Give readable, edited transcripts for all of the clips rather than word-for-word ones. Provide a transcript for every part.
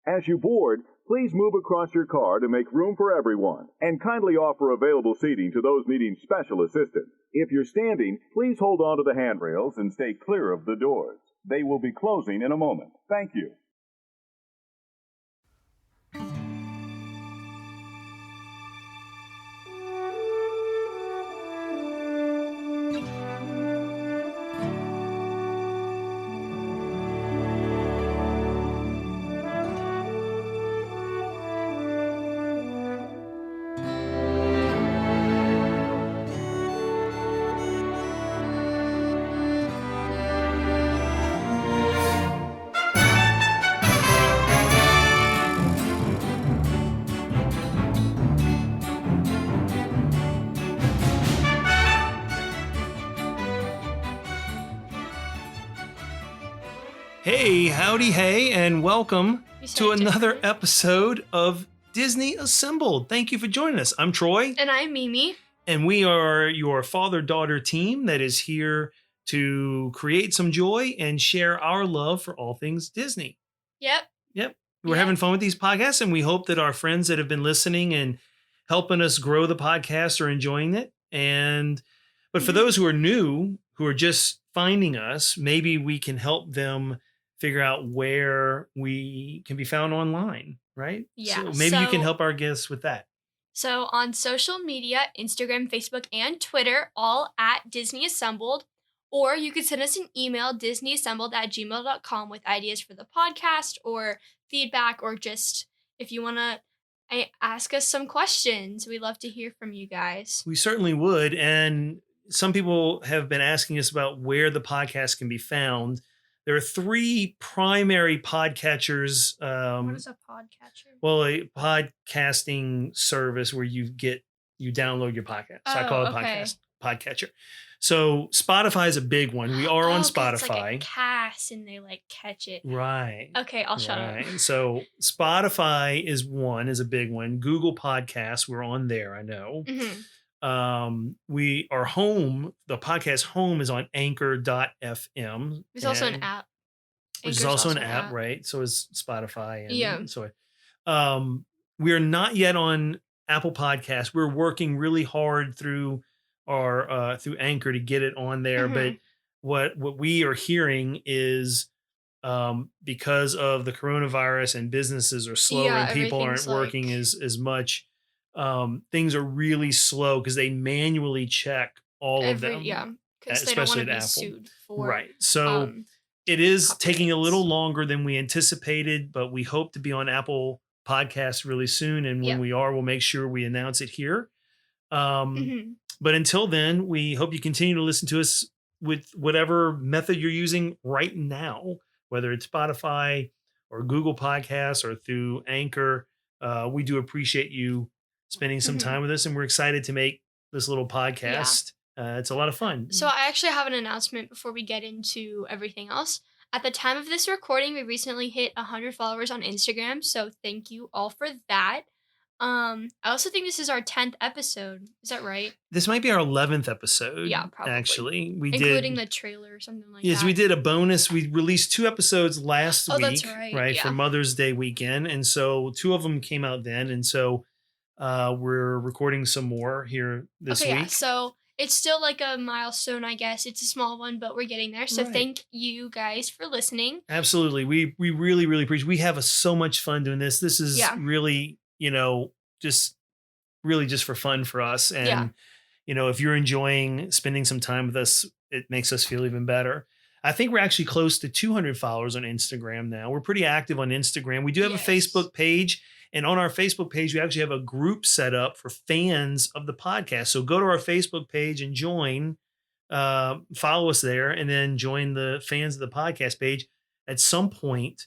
As you board, please move across your car to make room for everyone, and kindly offer available seating to those needing special assistance. If you're standing, please hold on to the handrails and stay clear of the doors. They will be closing in a moment. Thank you. Hey, howdy, hey, and welcome to another episode of Disney Assembled. Thank you for joining us. I'm Troy. And I'm Mimi. And we are your father-daughter team that is here to create some joy and share our love for all things Disney. Yep. We're having fun with these podcasts, and we hope that our friends that have been listening and helping us grow the podcast are enjoying it. But for those who are new, who are just finding us, maybe we can help them figure out where we can be found online, right? Yeah. So maybe you can help our guests with that. So on social media, Instagram, Facebook, and Twitter, all at Disney Assembled. Or you could send us an email, disneyassembled@gmail.com, with ideas for the podcast or feedback, or just if you want to ask us some questions. We'd love to hear from you guys. We certainly would. And some people have been asking us about where the podcast can be found. There are three primary podcatchers. What is a podcatcher? Well, a podcasting service where you download your podcast. So I call it podcatcher. So Spotify is a big one. We are on Spotify. It's like a cast and they like catch it. Right. Okay, I'll shut up. So Spotify is a big one. Google Podcasts, we're on there, I know. Mm-hmm. The podcast home is on anchor.fm. There's also an app. Which is also an app, right? So is Spotify. And we are not yet on Apple Podcasts. We're working really hard through our through Anchor to get it on there. Mm-hmm. But what we are hearing is because of the coronavirus and businesses are slower and people aren't working as much. Things are really slow because they manually check all of them. Yeah, because they don't want to be sued for. Right. So it is taking a little longer than we anticipated, but we hope to be on Apple Podcasts really soon. And when we are, we'll make sure we announce it here. But until then, we hope you continue to listen to us with whatever method you're using right now, whether it's Spotify or Google Podcasts or through Anchor. We do appreciate you spending some time with us, and we're excited to make this little podcast. It's a lot of fun. So I actually have an announcement before we get into everything else. At the time of this recording, we recently hit 100 followers on Instagram, so thank you all for that. I also think this is our 10th episode. Is that right? This might be our 11th episode. Yeah, probably. Actually, including the trailer or something like that. Yes, we did a bonus. We released 2 episodes last week. That's right. For Mother's Day weekend, and so 2 of them came out then, and so we're recording some more here this week. Yeah, so it's still like a milestone, I guess. It's a small one, but we're getting there. So thank you guys for listening. Absolutely. We really, really appreciate it. We have so much fun doing this. This is really, just for fun for us. And, if you're enjoying spending some time with us, it makes us feel even better. I think we're actually close to 200 followers on Instagram now. We're pretty active on Instagram. We do have a Facebook page. And on our Facebook page, we actually have a group set up for fans of the podcast. So go to our Facebook page and join, follow us there, and then join the fans of the podcast page. At some point,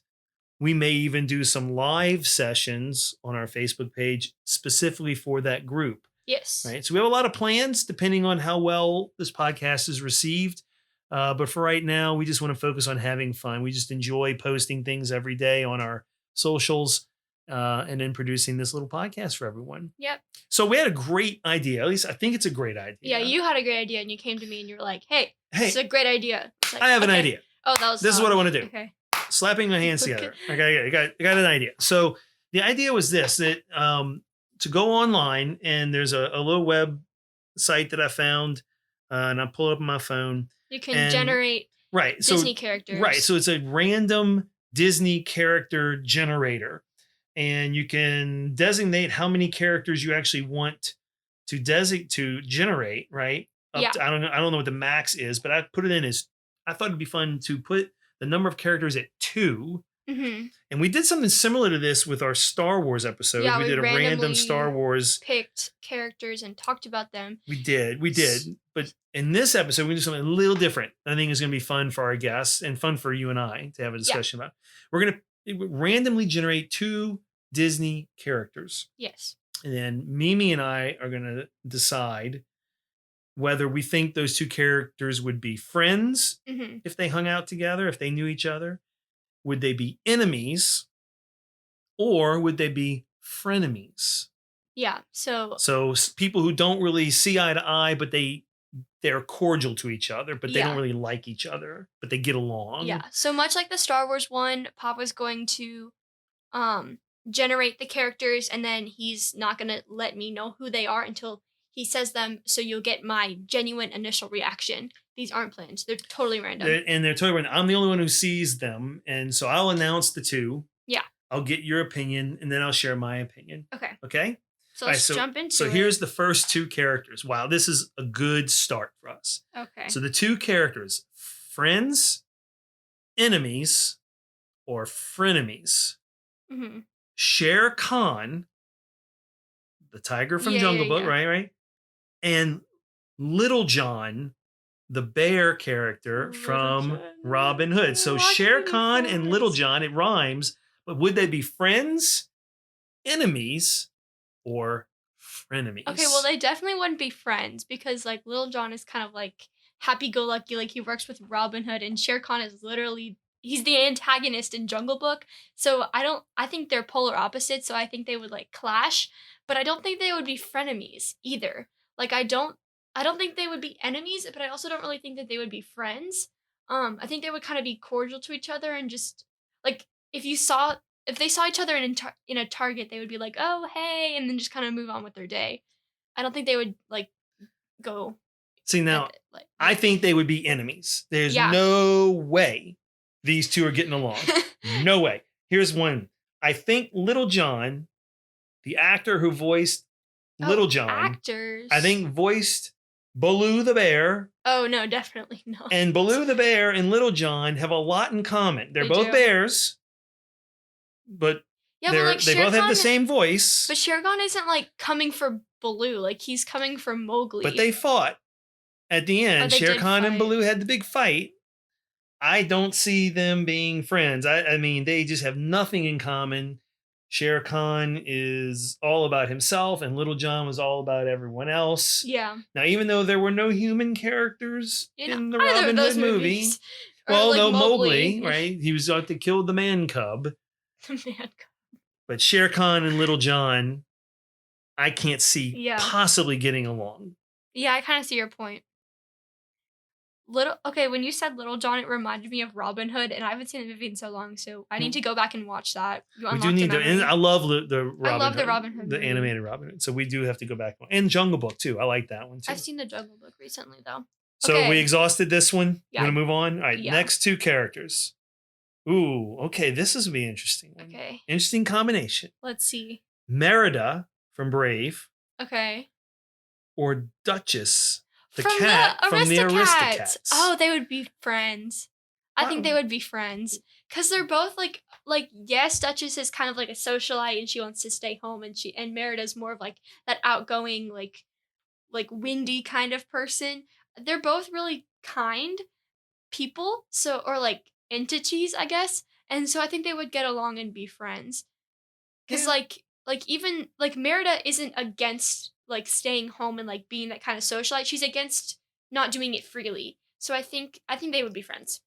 we may even do some live sessions on our Facebook page specifically for that group. Yes. Right. So we have a lot of plans depending on how well this podcast is received. But for right now, we just want to focus on having fun. We just enjoy posting things every day on our socials. And then producing this little podcast for everyone. Yep. So we had a great idea. At least I think it's a great idea. Yeah, you had a great idea, and you came to me and you were like, "Hey, it's a great idea." Like, I have an idea. Oh, this is what I want to do. Okay. slapping my hands together. I got an idea. So the idea was this, that to go online, and there's a little web site that I found, and I pull it up on my phone. You can generate Disney characters. Right. So it's a random Disney character generator. And you can designate how many characters you actually want to generate, right? I don't know what the max is, but I put it in as, I thought it'd be fun to put the number of characters at 2. Mm-hmm. And we did something similar to this with our Star Wars episode. Yeah, we did a random Star Wars. Picked characters and talked about them. We did. But in this episode, we do something a little different. I think it's going to be fun for our guests and fun for you and I to have a discussion about. We're going to randomly generate 2 Disney characters. Yes. And then Mimi and I are going to decide whether we think those 2 characters would be friends if they hung out together, if they knew each other. Would they be enemies, or would they be frenemies? Yeah. So people who don't really see eye to eye, but they're cordial to each other, but they don't really like each other, but they get along. Yeah. So much like the Star Wars one, Papa's going to generate the characters, and then he's not going to let me know who they are until he says them, so you'll get my genuine initial reaction. These aren't planned. They're totally random. They're totally random. I'm the only one who sees them, and so I'll announce the 2. Yeah. I'll get your opinion, and then I'll share my opinion. Okay? So let's jump into it. So here's the first 2 characters. Wow, this is a good start for us. Okay. So the 2 characters, friends, enemies, or frenemies. Mm-hmm. Shere Khan, the tiger from Jungle Book, right? And Lil Jon, the bear character from Robin Hood. So Shere Khan and Lil Jon, it rhymes, but would they be friends, enemies, or frenemies? Okay, well, they definitely wouldn't be friends, because like Lil Jon is kind of like happy-go-lucky, like he works with Robin Hood, and Shere Khan is literally, he's the antagonist in Jungle Book. So I think they're polar opposites, so I think they would like clash, but I don't think they would be frenemies either. Like I don't think they would be enemies, but I also don't really think that they would be friends. I think they would kind of be cordial to each other, and just like if they saw each other in a Target, they would be like, "Oh, hey," and then just kind of move on with their day. I don't think they would like go. See, now I think they would be enemies. There's no way these 2 are getting along. No way. Here's one. I think Lil Jon, the actor who voiced Lil Jon, actors, I think voiced Baloo the bear. Oh no, definitely no. And Baloo the bear and Lil Jon have a lot in common. They're both bears, but they both have the same voice. But Shere Khan isn't like coming for Baloo, like he's coming for Mowgli. But they fought at the end. Shere Khan and Baloo had the big fight. I don't see them being friends. I mean, they just have nothing in common. Shere Khan is all about himself, and Lil Jon was all about everyone else. Yeah. Now, even though there were no human characters in the Robin Hood movie, well, like no Mowgli, right? He was out to kill the man cub. The man cub. But Shere Khan and Lil Jon, I can't see possibly getting along. Yeah, I kind of see your point. When you said Lil Jon, it reminded me of Robin Hood, and I haven't seen the movie in so long, so I need to go back and watch that. We do need to, and I love the Robin Hood, the animated Robin Hood. So we do have to go back, and Jungle Book too. I like that one too. I've seen the Jungle Book recently though. So we exhausted this one. Yeah. We're gonna move on. All right, next 2 characters. Ooh, okay, this is gonna be interesting. Okay, interesting combination. Let's see. Merida from Brave. Okay. Or Duchess. The cat from the Aristocats. Oh, they would be friends. I think they would be friends. Because they're both like, yes, Duchess is kind of like a socialite and she wants to stay home, and Merida's more of like that outgoing, like windy kind of person. They're both really kind people, or like entities, I guess. And so I think they would get along and be friends. Because even Merida isn't against like staying home and like being that kind of socialite. She's against not doing it freely. So I think they would be friends.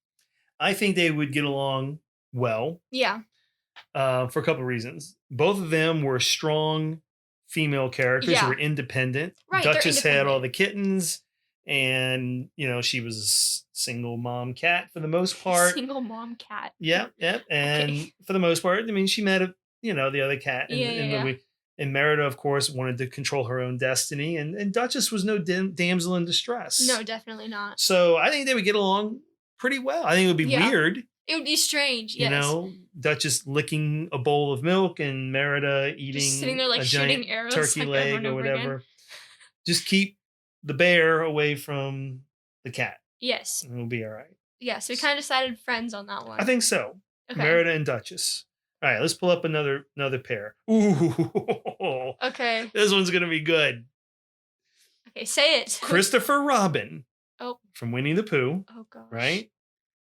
I think they would get along well. Yeah. For a couple of reasons. Both of them were strong female characters who were independent. Right, Duchess had all the kittens. And, she was a single mom cat for the most part. Single mom cat. Yep. And for the most part, she met, the other cat in the week. And Merida, of course, wanted to control her own destiny. And Duchess was no damsel in distress. No, definitely not. So I think they would get along pretty well. I think it would be weird. It would be strange, yes. Duchess licking a bowl of milk and Merida eating just sitting there, like, a giant arrows, turkey leg or whatever. Again. Just keep the bear away from the cat. Yes. And it'll be all right. Yeah, so we kind of decided friends on that one. I think so. Okay. Merida and Duchess. All right, let's pull up another pair. Ooh. Okay. This one's going to be good. Okay, say it. Christopher Robin. Oh. From Winnie the Pooh. Oh, gosh. Right?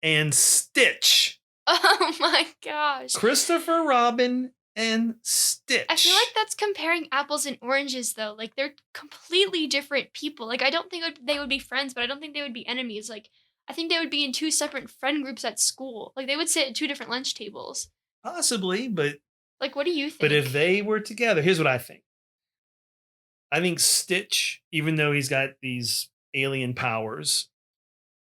And Stitch. Oh, my gosh. Christopher Robin and Stitch. I feel like that's comparing apples and oranges, though. Like, they're completely different people. Like, I don't think they would be friends, but I don't think they would be enemies. Like, I think they would be in two separate friend groups at school. Like, they would sit at two different lunch tables. Possibly, but... Like, what do you think? But if they were together, here's what I think. I think Stitch, even though he's got these alien powers,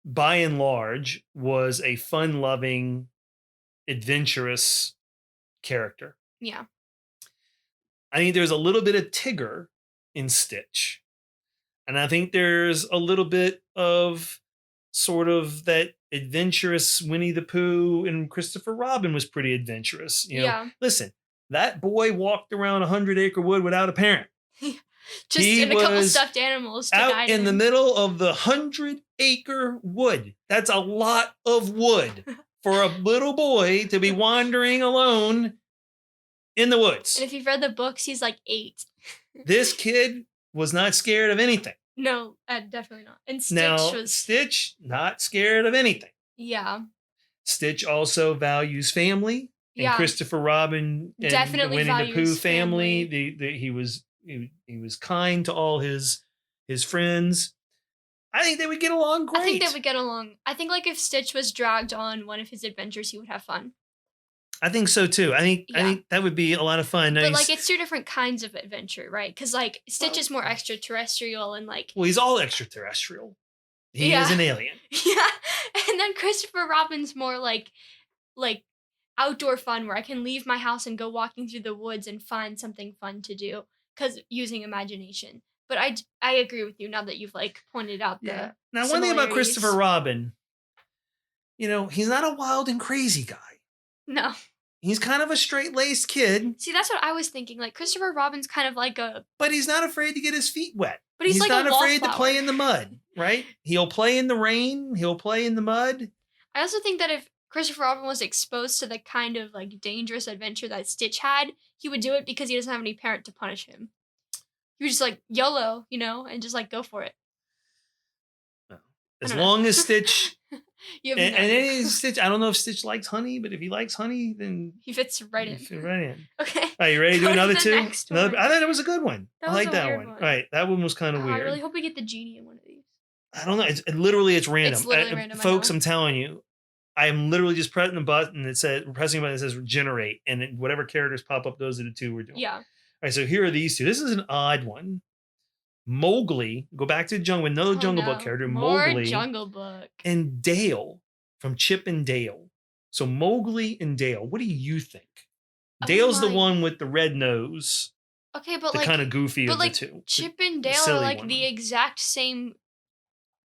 by and large, was a fun-loving, adventurous character. Yeah. I think there's a little bit of Tigger in Stitch. And I think there's a little bit of sort of that adventurous Winnie the Pooh, and Christopher Robin was pretty adventurous. Listen, that boy walked around 100-acre wood without a parent. Just in a couple stuffed animals to out in the middle of the 100-acre wood. That's a lot of wood for a little boy to be wandering alone in the woods. And if you've read the books, he's like 8. This kid was not scared of anything. No, definitely not. And Stitch, not scared of anything. Yeah. Stitch also values family. And Christopher Robin and definitely the Winnie the Pooh family. He was kind to all his friends. I think they would get along great. I think they would get along. I think, like, if Stitch was dragged on one of his adventures, he would have fun. I think so too. I think that would be a lot of fun. But like, it's two different kinds of adventure, right? Because like Stitch is more extraterrestrial and like. Well, he's all extraterrestrial. He is an alien. Yeah, and then Christopher Robin's more like outdoor fun, where I can leave my house and go walking through the woods and find something fun to do, because using imagination. But I agree with you now that you've like pointed out the Now, one thing about Christopher Robin, he's not a wild and crazy guy. No. He's kind of a straight-laced kid. See, that's what I was thinking. Like, Christopher Robin's kind of like a... But he's not afraid to get his feet wet. But he's like not a afraid wallflower. to play in the mud, right? He'll play in the rain. He'll play in the mud. I also think that if Christopher Robin was exposed to the kind of, like, dangerous adventure that Stitch had, he would do it because he doesn't have any parent to punish him. He would just, like, YOLO, and just, like, go for it. As long as Stitch... and Stitch, I don't know if Stitch likes honey, but if he likes honey, then he fits right in. Okay. Are you ready to do another two? I thought it was a good one. I like that one. All right, that one was kind of weird. I really hope we get the genie in one of these. I don't know. It's literally random. It's literally random, folks. I'm telling you, I am literally just pressing a button that says generate, and whatever characters pop up, those are the two we're doing. Yeah. All right, so here are these two. This is an odd one. Mowgli, go back to the jungle, another Jungle Book character. Mowgli, Jungle Book, and Dale from Chip and Dale. So Mowgli and Dale, what do you think? Dale's the one with the red nose. Okay, but the kind of goofy of the two. Chip and Dale are like the exact same,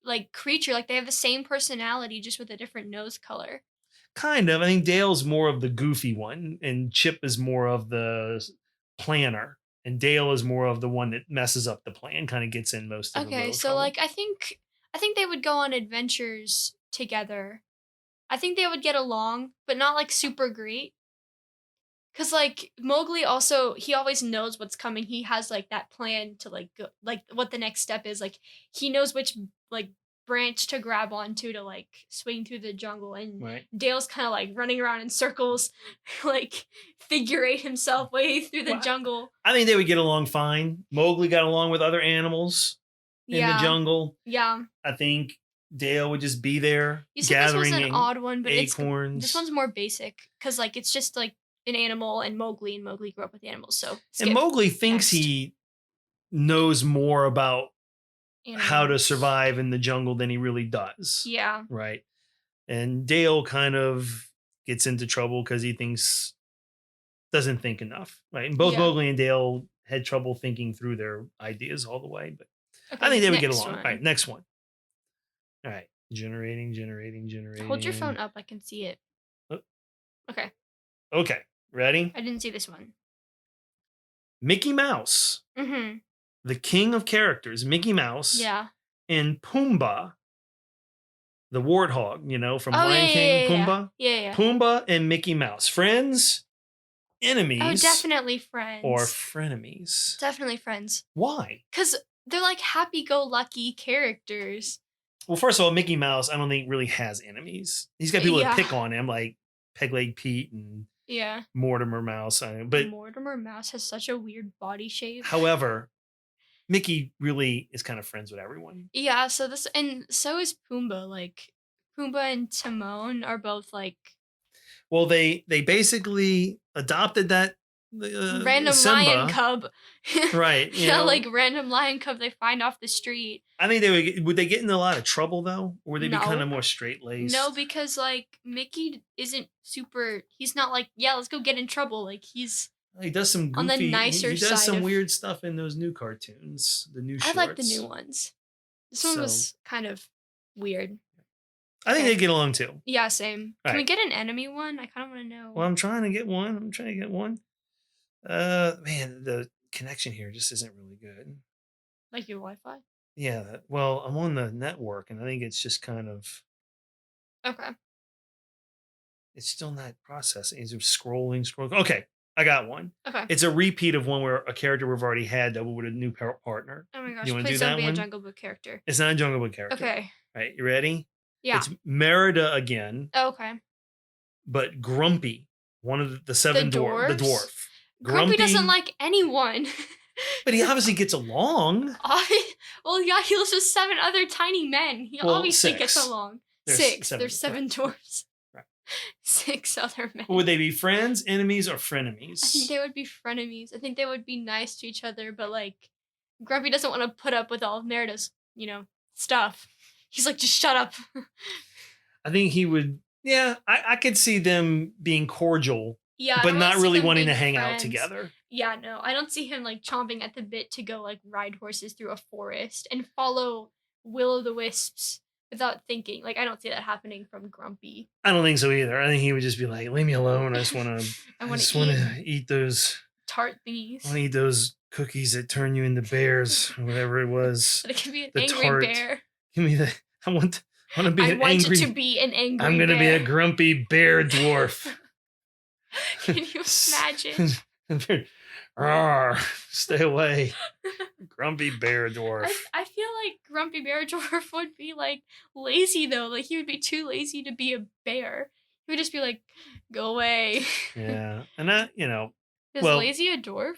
like, creature. Like, they have the same personality, just with a different nose color. Kind of. I think Dale's more of the goofy one, and Chip is more of the planner. And Dale is more of the one that messes up the plan, kind of gets in most of the Okay, so trouble. like I think they would go on adventures together. I think they would get along, but not like super great. Cause like Mowgli also, he always knows what's coming. He has like that plan to like go, like what the next step is. Like he knows which like branch to grab onto to like swing through the jungle, and Dale's kind of like running around in circles, like figure eight himself way through the jungle. I think they would get along fine. Mowgli got along with other animals in the jungle. Yeah. I think Dale would just be there gathering this was an odd one, but acorns. This one's more basic because like it's just like an animal, and Mowgli grew up with animals. So and Mowgli thinks he knows more about how to survive in the jungle than he really does. Yeah. Right. And Dale kind of gets into trouble because he doesn't think enough. Right. And both Mowgli and Dale had trouble thinking through their ideas all the way, but I think they would get along. All right, next one. All right. Generating. Hold your phone up. I can see it. Oh. Okay. Okay. Ready? I didn't see this one. Mickey Mouse. Mm-hmm. The king of characters, Mickey Mouse. Yeah. And Pumbaa, the warthog, from Lion King, Pumbaa. Yeah. Pumbaa and Mickey Mouse. Friends, enemies. Oh, definitely friends. Or frenemies. Definitely friends. Why? Because they're like happy-go-lucky characters. Well, first of all, Mickey Mouse, I don't think really has enemies. He's got people that pick on him, like Peg-Leg Pete and Mortimer Mouse. But Mortimer Mouse has such a weird body shape. However, Mickey really is kind of friends with everyone. Yeah, so is Pumbaa. Like, Pumbaa and Timon are both like... Well, they basically adopted that random Simba. lion cub. Right. Like random lion cub they find off the street. I think would they get into a lot of trouble though? Or would they be kind of more straight-laced? No, because like Mickey isn't super, he's not like, yeah, let's go get in trouble. Like he does some goofy, on the nicer side. He does some weird stuff in those new cartoons, the new shorts. I like the new ones. This one was kind of weird. I think they get along too. Yeah, same. Can we get an enemy one? I kind of want to know. Well, I'm trying to get one. Man, the connection here just isn't really good. Like your Wi-Fi? Yeah. Well, I'm on the network, and I think it's just kind of... Okay. It's still not processing. It's scrolling. Okay, I got one. Okay. It's a repeat of one where a character we've already had that with a new partner. Oh my gosh, you want to do please that don't be one? a Jungle Book character. It's not a Jungle Book character. Okay. All right, you ready? Yeah. It's Merida again. Oh, okay. But Grumpy, one of the seven dwarf. The dwarf. Grumpy doesn't like anyone. But he obviously gets along. Well, yeah, he lives with 7 other tiny men. He obviously gets along. There's 7 dwarves. Right. 6 other men. Would they be friends, enemies, or frenemies? I think they would be frenemies. I think they would be nice to each other, but like Grumpy doesn't want to put up with all of Merida's, stuff. He's like, just shut up. I think he would. Yeah, I could see them being cordial. Yeah, but not really wanting to hang out together. Yeah, no, I don't see him like chomping at the bit to go like ride horses through a forest and follow will-o'-the-wisps without thinking. Like, I don't see that happening from Grumpy. I don't think so either. I think he would just be like, leave me alone. I just want to eat those tart thingies. I want to eat those cookies that turn you into bears, or whatever it was. It could be an angry bear. Give me the. I want to be an angry. I want it to be an angry. I'm going to be a grumpy bear dwarf. Can you imagine? Rawr, stay away. Grumpy bear dwarf. I feel like Grumpy Bear Dwarf would be like lazy though. Like he would be too lazy to be a bear. He would just be like, go away. Yeah. And that, Is lazy a dwarf?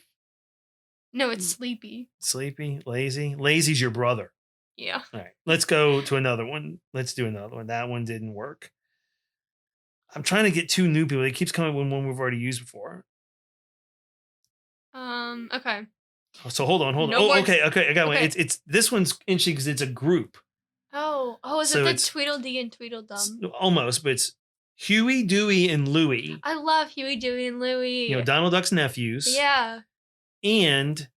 No, it's sleepy. Sleepy? Lazy? Lazy's your brother. Yeah. All right. Let's go to another one. Let's do another one. That one didn't work. I'm trying to get 2 new people. It keeps coming with one we've already used before. Okay. So hold on. Okay. I got one. It's this one's interesting because it's a group. Oh, is it the Tweedledee and Tweedledum? Almost, but it's Huey, Dewey, and Louie. I love Huey, Dewey, and Louie. Donald Duck's nephews. Yeah. And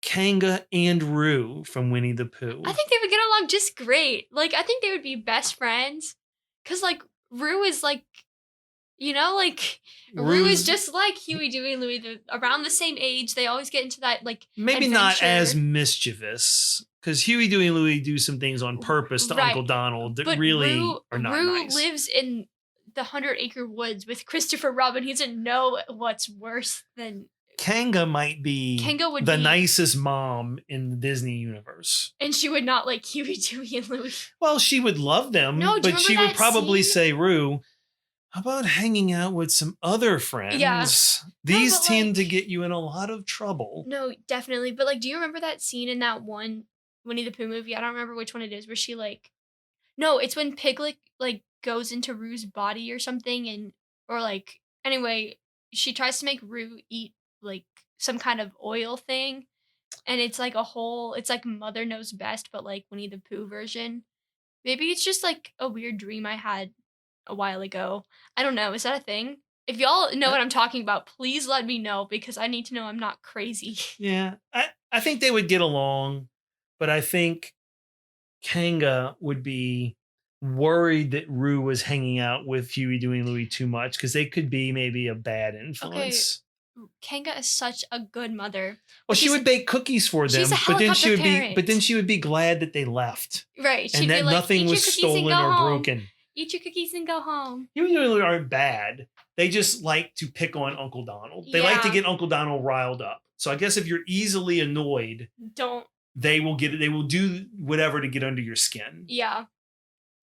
Kanga and Roo from Winnie the Pooh. I think they would get along just great. Like, I think they would be best friends. Because, like, Roo is like, Roo is just like Huey, Dewey, and Louie. They're around the same age. They always get into that, like, maybe adventure. Not as mischievous. Because Huey, Dewey, and Louie do some things on purpose to Uncle Donald that really are not nice. Roo lives in the 100-acre woods with Christopher Robin. He doesn't know what's worse than... Kanga might be the nicest mom in the Disney universe. And she would not like Huey, Dewey, and Louie. Well, she would love them, but she would probably say, Roo, how about hanging out with some other friends? Yeah. These tend to get you in a lot of trouble. No, definitely. But, like, do you remember that scene in that one Winnie the Pooh movie? I don't remember which one it is, where she, like... No, it's when Piglet, like, goes into Roo's body or something, anyway, she tries to make Roo eat, like, some kind of oil thing, And it's like it's like Mother Knows Best, but like Winnie the Pooh version. Maybe it's just like a weird dream I had a while ago. I don't know. Is that a thing? If y'all know what I'm talking about, please let me know because I need to know I'm not crazy. Yeah, I think they would get along, but I think Kanga would be worried that Rue was hanging out with Huey, Dewey, and Louie too much because they could be maybe a bad Okay, influence. Kanga is such a good mother. Well, she would bake cookies for them, she's a but then she would parent. but then she would be glad that they left, Right. She'd and be that like, nothing was stolen or broken. Eat your cookies and go home. Huey, Dewey, and Louie aren't bad. They just like to pick on Uncle Donald. They like to get Uncle Donald riled up. So I guess if you're easily annoyed, they will get it. They will do whatever to get under your skin. Yeah.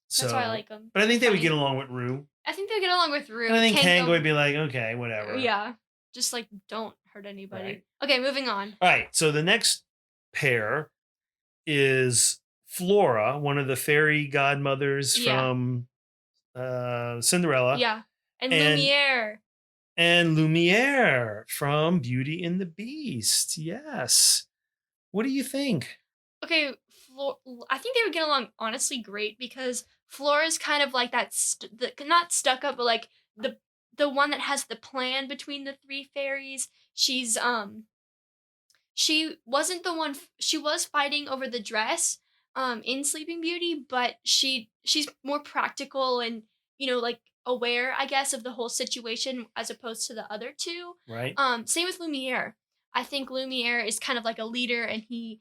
So, that's why I like them. But I think they would get along with Rue. I think they would get along with Rue. And I think Kanga would be like, okay, whatever. Yeah. Just like, don't hurt anybody. Right. Okay, moving on. All right. So the next pair is Flora, one of the fairy godmothers from Cinderella. Yeah. And Lumiere. And Lumiere from Beauty and the Beast. Yes. What do you think? Okay, I think they would get along honestly great because Flora's kind of like that, not stuck up, but like the one that has the plan between the three fairies. She's she wasn't the one. She was fighting over the dress in Sleeping Beauty, but she's more practical and like aware, I guess, of the whole situation as opposed to the other two. Right. Same with Lumiere. I think Lumiere is kind of like a leader, and he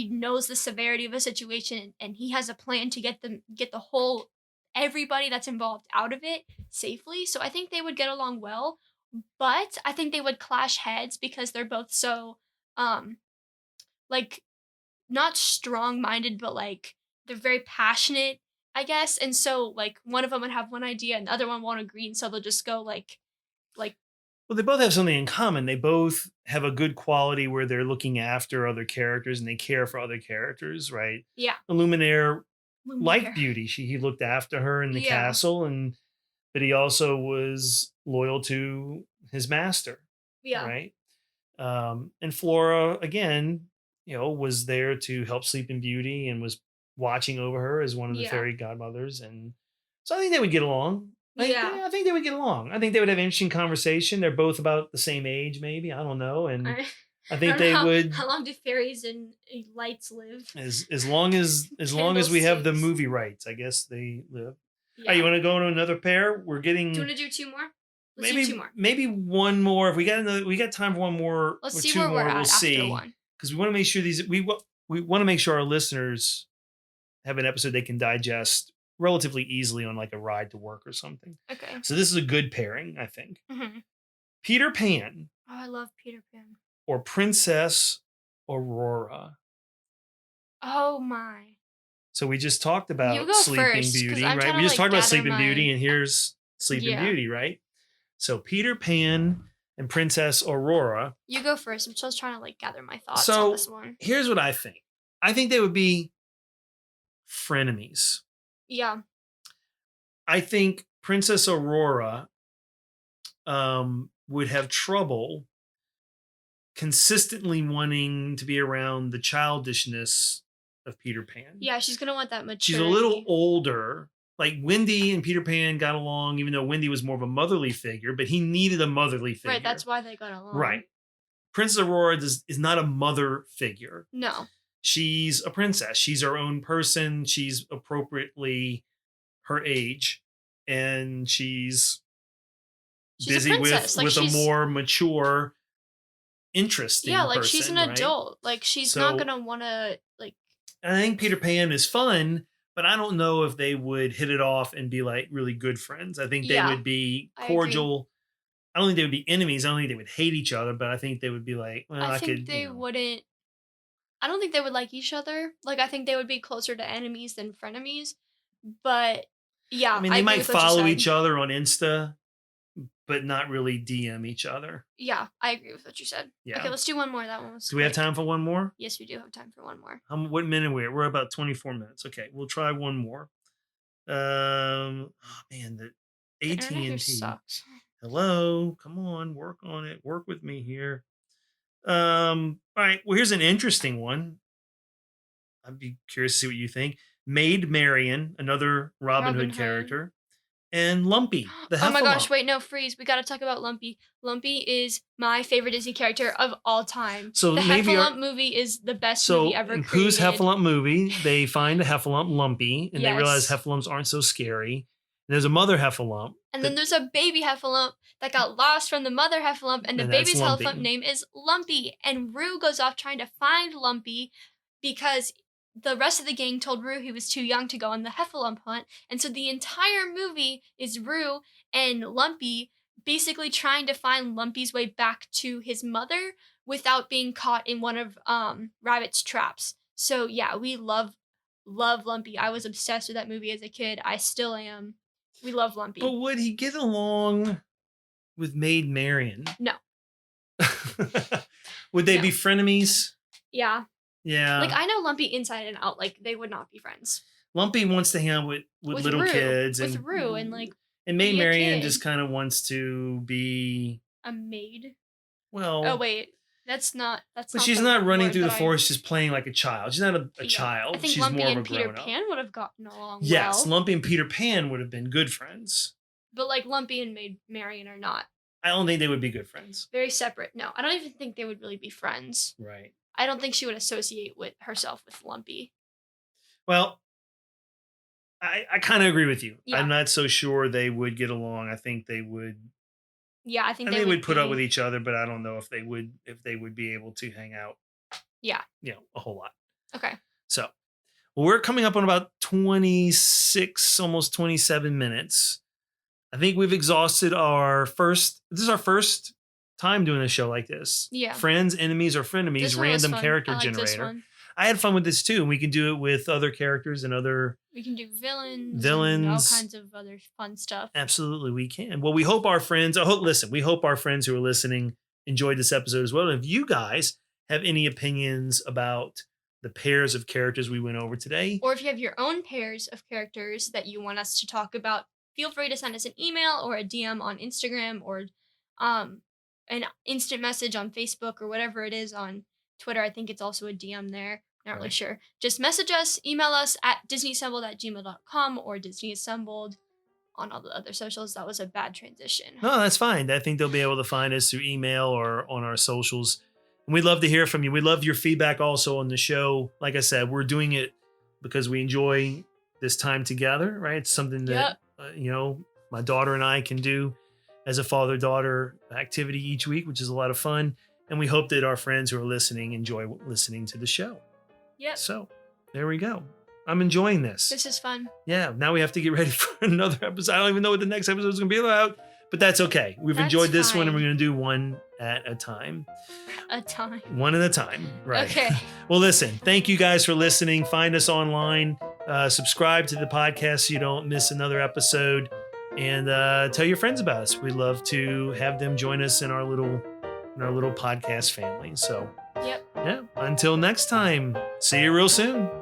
knows the severity of a situation, and he has a plan to get the whole everybody that's involved out of it safely. So I think they would get along well, but I think they would clash heads because they're both so like not strong-minded, but like they're very passionate, I guess. And so like one of them would have one idea and the other one won't agree, and so they'll just go like well, they both have something in common. They both have a good quality where they're looking after other characters and they care for other characters, right? Yeah. Lumiere liked Beauty. He looked after her in the castle, but he also was loyal to his master. Yeah. Right. And Flora, again, was there to help Sleeping Beauty and was watching over her as one of the fairy godmothers. And so I think they would get along. I think they would get along. I think they would have an interesting conversation. They're both about the same age, maybe. I don't know. And I think they would. How long do fairies and lights live? As long as we have the movie rights, I guess they live. Yeah. Right, you want to go to another pair? We're getting. Do you want to do two more? Let's do two more. Maybe one more. If we got time for one more. Let's see where we're at after one. Because we want to make sure we want to make sure our listeners have an episode they can digest relatively easily on like a ride to work or something. Okay. So this is a good pairing, I think. Mm-hmm. Peter Pan. Oh, I love Peter Pan. Or Princess Aurora. Oh my. So we just talked about Sleeping Beauty, right? We just talked about Sleeping Beauty, and here's Sleeping Beauty, right? So Peter Pan and Princess Aurora. You go first. I'm just trying to like gather my thoughts on this one. Here's what I think. I think they would be frenemies. Yeah. I think Princess Aurora would have trouble consistently wanting to be around the childishness of Peter Pan. Yeah, she's going to want that maturity. She's a little older. Like Wendy and Peter Pan got along, even though Wendy was more of a motherly figure, but he needed a motherly figure. Right, that's why they got along. Right. Princess Aurora is not a mother figure. No. She's a princess. She's her own person. She's appropriately her age, and she's busy with a more mature interest. Yeah, like person, she's an adult. Like she's not gonna want to like. I think Peter Pan is fun, but I don't know if they would hit it off and be like really good friends. I think they would be cordial. I don't think they would be enemies. I don't think they would hate each other, but I think they would be like, well, I think they wouldn't. I don't think they would like each other. Like, I think they would be closer to enemies than frenemies. But, yeah. I mean, they might follow each other on Insta, but not really DM each other. Yeah, I agree with what you said. Yeah. Okay, let's do one more. That one was Do we have time for one more? Yes, we do have time for one more. What minute are we at? We're about 24 minutes. Okay, we'll try one more. Oh, man, the AT&T. Sucks. Hello, come on, work on it. Work with me here. All right. Well, here's an interesting one. I'd be curious to see what you think. Maid Marian, another Robin Hood character, and Lumpy, the Heffalump. Oh my gosh, wait, no, freeze. We got to talk about Lumpy. Lumpy is my favorite Disney character of all time. So the Heffalump movie is the best movie ever created. Pooh's Heffalump movie, they find a Heffalump Lumpy, and they realize Heffalumps aren't so scary. And there's a mother Heffalump. And then there's a baby Heffalump that got lost from the mother Heffalump, and the baby's Heffalump name is Lumpy. And Roo goes off trying to find Lumpy because the rest of the gang told Roo he was too young to go on the Heffalump hunt. And so the entire movie is Roo and Lumpy basically trying to find Lumpy's way back to his mother without being caught in one of Rabbit's traps. So yeah, we love Lumpy. I was obsessed with that movie as a kid. I still am. We love Lumpy. But would he get along with Maid Marian? No. Would they be frenemies? Yeah. Yeah. Like, I know Lumpy inside and out. Like, they would not be friends. Lumpy wants to hang out with little kids. With Roo and, like, and Maid Marian just kind of wants to be... a maid? Well... Oh, wait. That's not But she's not running through the forest just playing like a child. She's not a child. I think she's Lumpy more of a and Peter grown-up. Pan would have gotten along Yes, well. Lumpy and Peter Pan would have been good friends. But, like, Lumpy and Maid Marian are not. I don't think they would be good friends. Very separate. No, I don't even think they would really be friends. Right. I don't think she would associate with herself with Lumpy. Well, I kind of agree with you. Yeah. I'm not so sure they would get along. I think they would. Yeah, I think they would put up with each other, but I don't know if they would be able to hang out. Yeah. A whole lot. Okay. So, well, we're coming up on about 26, almost 27 minutes. I think we've exhausted this is our first time doing a show like this. Yeah. Friends, enemies, or frenemies, random character generator. I had fun with this too, and we can do it with other characters and other... We can do villains. And all kinds of other fun stuff. Absolutely, we can. Well, we hope our friends... we hope our friends who are listening enjoyed this episode as well. And if you guys have any opinions about the pairs of characters we went over today... Or if you have your own pairs of characters that you want us to talk about, feel free to send us an email or a DM on Instagram or an instant message on Facebook or whatever it is on Twitter. I think it's also a DM there. Not really sure. Just message us, email us at disneyassembled@gmail.com or disneyassembled on all the other socials. That was a bad transition. No, that's fine. I think they'll be able to find us through email or on our socials. And we'd love to hear from you. We love your feedback also on the show. Like I said, we're doing it because we enjoy this time together, right? It's something that, my daughter and I can do as a father-daughter activity each week, which is a lot of fun. And we hope that our friends who are listening enjoy listening to the show. Yep. So there we go. I'm enjoying this. This is fun. Yeah. Now we have to get ready for another episode. I don't even know what the next episode is going to be about, but that's okay. We've enjoyed this one and we're going to do one at a time. One at a time. Right. Okay. Well, listen, thank you guys for listening. Find us online. Subscribe to the podcast so you don't miss another episode. And tell your friends about us. We'd love to have them join us in our little podcast family. So, yep. Yeah. Until next time, see you real soon.